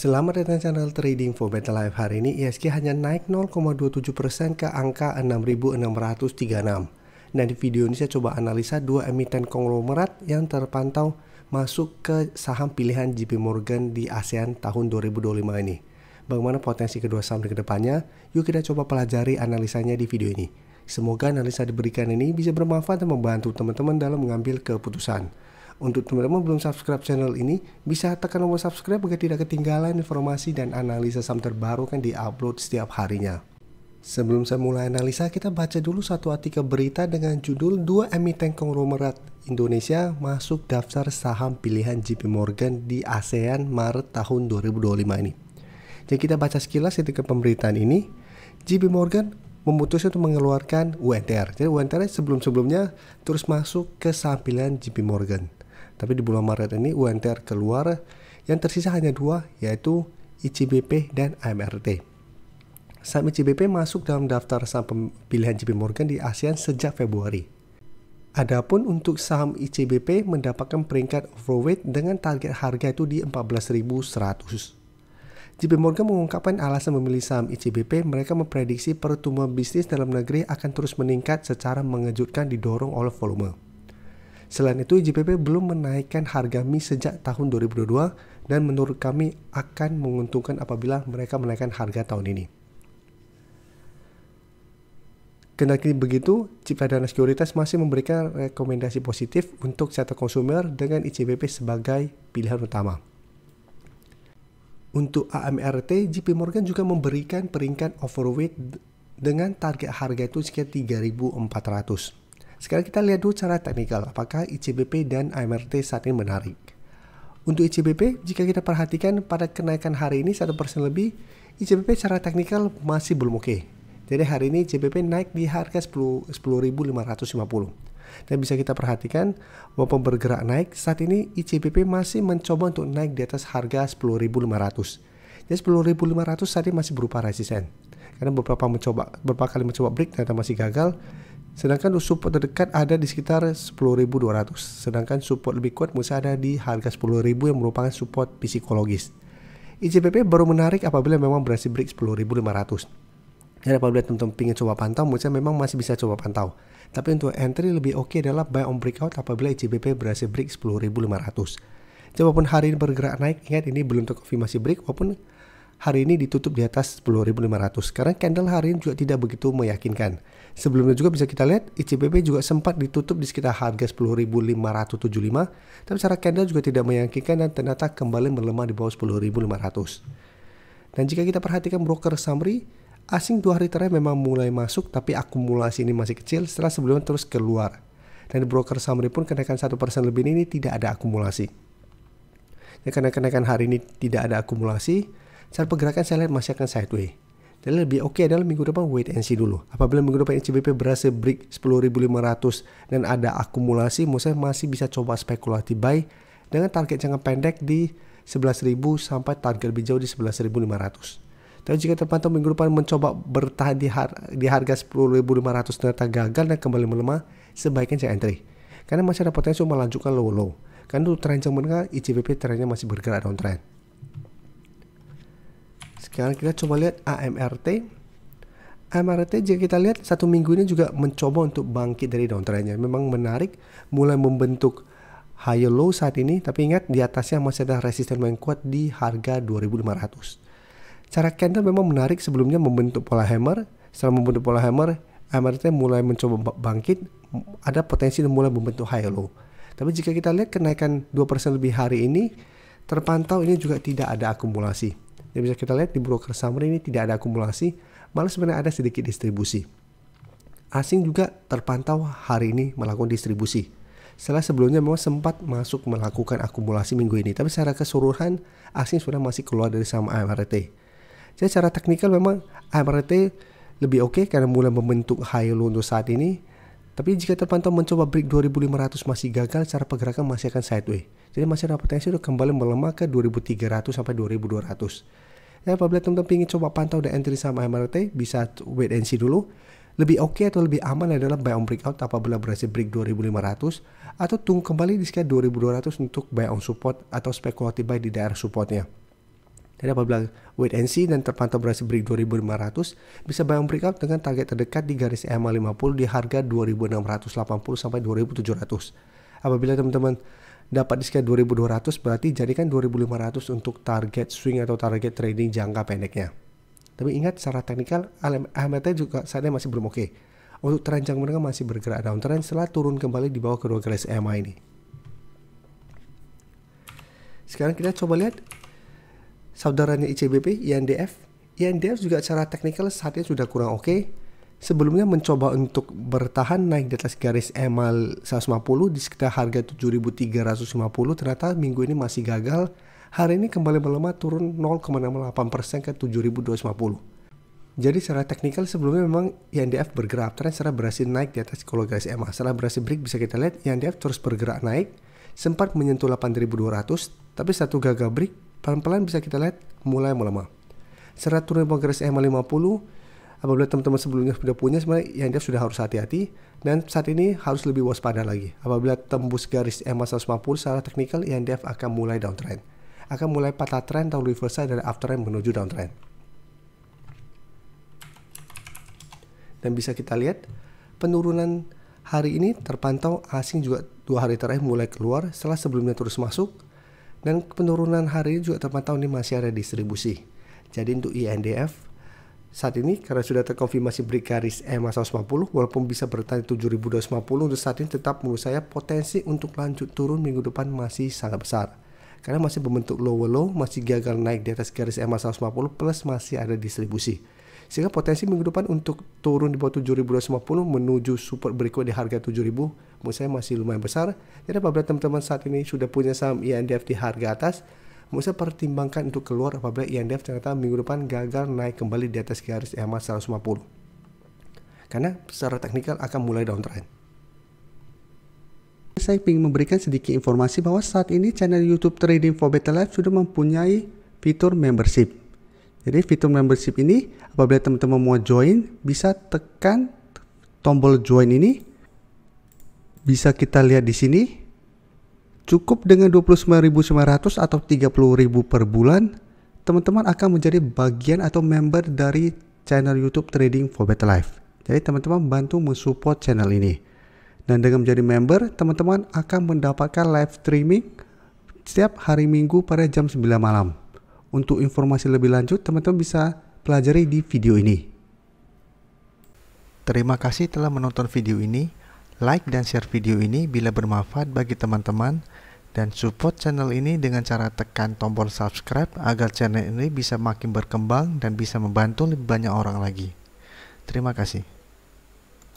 Selamat datang channel Trading for Better Life. Hari ini IHSG hanya naik 0,27% ke angka 6.636. Dan di video ini saya coba analisa dua emiten konglomerat yang terpantau masuk ke saham pilihan JP Morgan di ASEAN tahun 2025 ini. Bagaimana potensi kedua saham di kedepannya? Yuk kita coba pelajari analisanya di video ini. Semoga analisa diberikan ini bisa bermanfaat dan membantu teman-teman dalam mengambil keputusan. Untuk teman-teman belum subscribe channel ini, bisa tekan tombol subscribe agar tidak ketinggalan informasi dan analisa saham terbaru kan di-upload setiap harinya. Sebelum saya mulai analisa, kita baca dulu satu artikel berita dengan judul dua emiten konglomerat Indonesia masuk daftar saham pilihan JP Morgan di ASEAN Maret tahun 2025 ini. Jadi kita baca sekilas ketika pemberitaan ini, JP Morgan memutuskan untuk mengeluarkan UNTR. Jadi UNTR sebelum-sebelumnya terus masuk ke saham pilihan JP Morgan. Tapi di bulan Maret ini UNTR keluar, yang tersisa hanya dua, yaitu ICBP dan AMRT. Saham ICBP masuk dalam daftar saham pilihan JP Morgan di ASEAN sejak Februari. Adapun untuk saham ICBP mendapatkan peringkat overweight dengan target harga itu di 14.100. JP Morgan mengungkapkan alasan memilih saham ICBP, mereka memprediksi pertumbuhan bisnis dalam negeri akan terus meningkat secara mengejutkan didorong oleh volume. Selain itu, ICBP belum menaikkan harga mie sejak tahun 2022 dan menurut kami akan menguntungkan apabila mereka menaikkan harga tahun ini. Kendati begitu, Cipta Dana Sekuritas masih memberikan rekomendasi positif untuk sektor konsumer dengan ICBP sebagai pilihan utama. Untuk AMRT, JP Morgan juga memberikan peringkat overweight dengan target harga itu sekitar 3.400. Sekarang kita lihat dulu cara teknikal, apakah ICBP dan AMRT saat ini menarik. Untuk ICBP, jika kita perhatikan pada kenaikan hari ini 1% lebih, ICBP secara teknikal masih belum oke. Jadi hari ini ICBP naik di harga 10.550. Dan bisa kita perhatikan, walaupun bergerak naik, saat ini ICBP masih mencoba untuk naik di atas harga 10.500. Jadi 10.500 saat ini masih berupa resisten. Karena beberapa kali mencoba break ternyata masih gagal. Sedangkan support terdekat ada di sekitar 10.200. Sedangkan support lebih kuat masih ada di harga 10.000 yang merupakan support psikologis. ICBP baru menarik apabila memang berhasil break 10.500. Dan apabila teman-teman ingin coba pantau, menurut saya memang masih bisa coba pantau. Tapi untuk entry lebih oke adalah buy on breakout apabila ICBP berhasil break 10.500. Jadi walaupun hari ini bergerak naik, ingat ini belum terkonfirmasi break, walaupun hari ini ditutup di atas 10.500. Karena candle hari ini juga tidak begitu meyakinkan. Sebelumnya juga bisa kita lihat ICBP juga sempat ditutup di sekitar harga 10.575, tapi secara candle juga tidak meyakinkan dan ternyata kembali melemah di bawah 10.500. Dan jika kita perhatikan broker summary, asing 2 hari terakhir memang mulai masuk, tapi akumulasi ini masih kecil setelah sebelumnya terus keluar. Dan di broker summary pun kenaikan 1% lebih ini tidak ada akumulasi. Dan karena kenaikan hari ini tidak ada akumulasi, cara pergerakan saya lihat masih akan sideways. Jadi lebih oke adalah minggu depan wait and see dulu. Apabila minggu depan ICBP berhasil break 10.500 dan ada akumulasi, saya masih bisa coba spekulatif buy dengan target jangka pendek di 11.000 sampai target lebih jauh di 11.500. Tapi jika terpantau minggu depan mencoba bertahan di harga 10.500 ternyata gagal dan kembali melemah, sebaiknya saya entry. Karena masih ada potensi untuk melanjutkan low. Karena dulu tren jangka menengah ICBP trennya masih bergerak downtrend. Sekarang kita coba lihat AMRT. AMRT jika kita lihat satu minggu ini juga mencoba untuk bangkit dari downtrendnya. Memang menarik, mulai membentuk high low saat ini. Tapi ingat di atasnya masih ada resisten yang kuat di harga 2.500. Cara candle memang menarik, sebelumnya membentuk pola hammer. Setelah membentuk pola hammer, AMRT mulai mencoba bangkit. Ada potensi mulai membentuk high low. Tapi jika kita lihat kenaikan 2% lebih hari ini, terpantau ini juga tidak ada akumulasi. Jadi bisa kita lihat di broker summary ini tidak ada akumulasi, malah sebenarnya ada sedikit distribusi. Asing juga terpantau hari ini melakukan distribusi. Setelah sebelumnya memang sempat masuk melakukan akumulasi minggu ini, tapi secara keseluruhan asing sudah masih keluar dari saham AMRT. Jadi secara teknikal memang AMRT lebih oke karena mulai membentuk high low untuk saat ini. Tapi jika terpantau mencoba break 2.500 masih gagal, secara pergerakan masih akan sideways. Jadi masih ada potensi untuk kembali melemah ke 2.300 sampai 2.200. Ya, apabila teman-teman ingin coba pantau dan entry saham AMRT, bisa wait and see dulu. Lebih oke atau lebih aman adalah buy on breakout apabila berhasil break 2.500 atau tunggu kembali di sekitar 2.200 untuk buy on support atau spekulatif buy di daerah supportnya. Jadi apabila wait and see dan terpantau berhasil break 2500, bisa buying breakout dengan target terdekat di garis EMA 50 di harga 2680 sampai 2700. Apabila teman-teman dapat di sekitar 2200, berarti jadikan 2500 untuk target swing atau target trading jangka pendeknya. Tapi ingat, secara teknikal AMT juga saat ini masih belum oke. Untuk tren jangka menengah masih bergerak downtrend setelah turun kembali di bawah kedua garis EMA ini. Sekarang kita coba lihat saudaranya ICBP, INDF. INDF juga secara teknikal saat ini sudah kurang oke. Sebelumnya mencoba untuk bertahan naik di atas garis EMA 150 di sekitar harga 7.350, ternyata minggu ini masih gagal. Hari ini kembali melemah turun 0,68% ke 7.250. Jadi secara teknikal sebelumnya memang INDF bergerak tren setelah berhasil naik di atas kalau garis EMA. Setelah berhasil break bisa kita lihat INDF terus bergerak naik, sempat menyentuh 8.200, tapi satu gagal break, pelan-pelan bisa kita lihat mulai melemah. Setelah turun di garis EMA 50, apabila teman-teman sebelumnya sudah punya, sebenarnya INDF sudah harus hati-hati dan saat ini harus lebih waspada lagi. Apabila tembus garis EMA 150 secara teknikal, INDF akan mulai downtrend. Akan mulai patah trend atau reversal dari uptrend menuju downtrend. Dan bisa kita lihat penurunan hari ini terpantau asing juga 2 hari terakhir mulai keluar setelah sebelumnya terus masuk. Dan penurunan hari ini juga terpantau ini masih ada distribusi. Jadi untuk INDF saat ini karena sudah terkonfirmasi break garis EMA 150, walaupun bisa bertahan 7.250, untuk saat ini tetap menurut saya potensi untuk lanjut turun minggu depan masih sangat besar. Karena masih membentuk lower low, masih gagal naik di atas garis EMA 150 plus masih ada distribusi. Sehingga potensi minggu depan untuk turun di bawah 7.250 menuju support berikut di harga 7.000 menurut saya masih lumayan besar. Jadi apabila teman-teman saat ini sudah punya saham INDF di harga atas, menurut saya pertimbangkan untuk keluar apabila INDF ternyata minggu depan gagal naik kembali di atas garis EMA 150. Karena secara teknikal akan mulai downtrend. Saya ingin memberikan sedikit informasi bahwa saat ini channel YouTube Trading for Better Life sudah mempunyai fitur membership. Jadi fitur membership ini apabila teman-teman mau join, bisa tekan tombol join ini. Bisa kita lihat di sini. Cukup dengan 29.900 atau 30.000 per bulan, teman-teman akan menjadi bagian atau member dari channel YouTube Trading for Better Life. Jadi teman-teman bantu mensupport channel ini. Dan dengan menjadi member, teman-teman akan mendapatkan live streaming setiap hari Minggu pada jam 9 malam. Untuk informasi lebih lanjut, teman-teman bisa pelajari di video ini. Terima kasih telah menonton video ini. Like dan share video ini bila bermanfaat bagi teman-teman. Dan support channel ini dengan cara tekan tombol subscribe agar channel ini bisa makin berkembang dan bisa membantu lebih banyak orang lagi. Terima kasih.